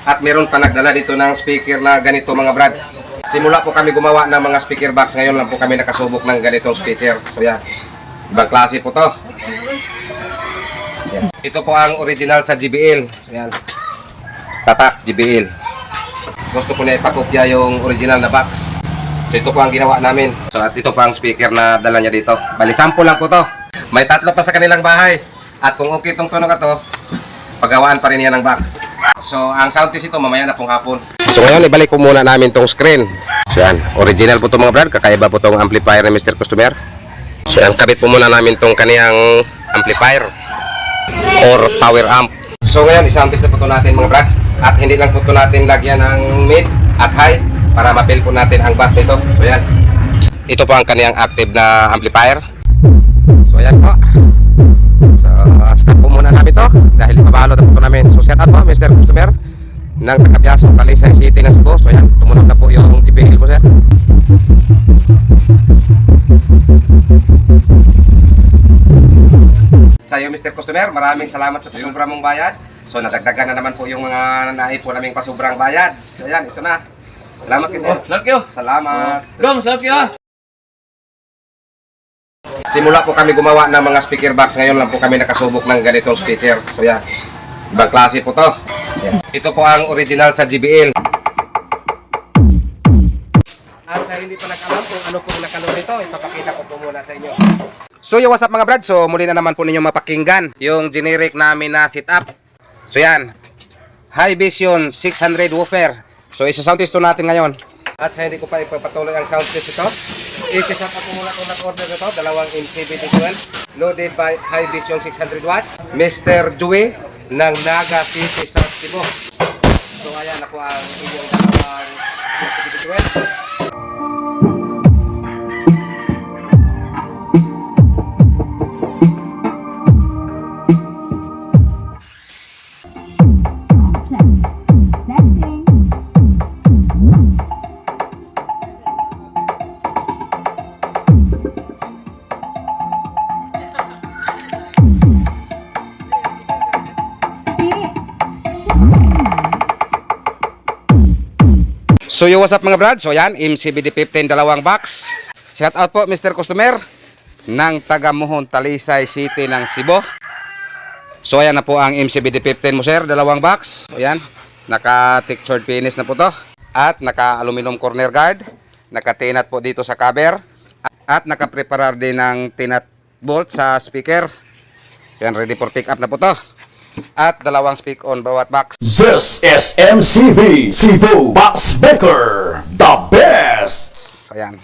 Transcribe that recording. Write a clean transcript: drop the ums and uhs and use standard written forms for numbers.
At meron pa nagdala dito ng speaker na ganito mga brad. Simula po kami gumawa ng mga speaker box. Ngayon lang po kami nakasubok ng ganitong speaker. So yan, ibang klase po to. Yan. Ito po ang original sa JBL. So yan, tatak JBL. Gusto ko na ipakopya yung original na box. So ito po ang ginawa namin. So at ito po ang speaker na dala niya dito. Bali sample lang po to. May 3 pa sa kanilang bahay. At kung okay itong tunog ito, paggawaan pa rin yan ng box. So ang sound test ito mamaya na pong hapon. So ngayon ibalik ko muna namin tong screen. So yan, original po ito mga brad. Kakaiba po itong amplifier ni Mr. Customer. So yan, kabit po muna namin itong kaniyang amplifier or power amp. So ngayon i-sound test na po ito natin mga brad. At hindi lang po ito natin lagyan ng mid at high para ma-feel po natin ang bass nito. So yan, ito po ang kaniyang active na amplifier. So yan po. So stop po muna namin to dahil ipabalo na po namin. So shout out po Mr. Customer ng Tagapiaso, Talisay City ng Cebu. So yan, tumunod na po yung JBL po sir. Sa iyo Mr. Customer, maraming salamat sa pasubra mong bayad. So nadagdagan na naman po yung mga naipo naming pasubrang bayad. So yan, ito na. Salamat kayo sir. Thank you. Salamat. Dong, thank you. Simula po kami gumawa ng mga speaker box. Ngayon lang po kami nakasubok ng ganitong speaker. So yan, ibang klase po to. Yan. Ito po ang original sa JBL. At sa hindi pa nakalam kung ano po nakalo nito, ipapakita ko po muna sa inyo. So yo, what's up mga brad? So muli na naman po ninyo mapakinggan yung generic namin na setup. So yan, High Vision 600 woofer. So isa-sound test to natin ngayon. At sa hindi ko pa ipapatuloy ang sound test ito, i-set up ko muna itong nag-order nito, dalawang MCBD12 loaded by High Vision 600 watts, Mr. Dewey ng Naga City sa Cebu. So ayan ako ang inyong dalawang MCBD12. So yo, what's up mga brad? So yan, MCBD15 dalawang box. Shout out po Mr. Customer ng Tagamuhon, Talisay City ng Cebu. So ayan na po ang MCBD15 mo sir, dalawang box. So yan, naka-textured finish na po to. At naka-aluminum corner guard. Naka-tinat po dito sa cover. At naka-preparar din ng tinat bolt sa speaker. Yan, ready for pick up na po to. At dalawang speak on bawat box. This is MCV Cebu Box Maker, the best! Ayan.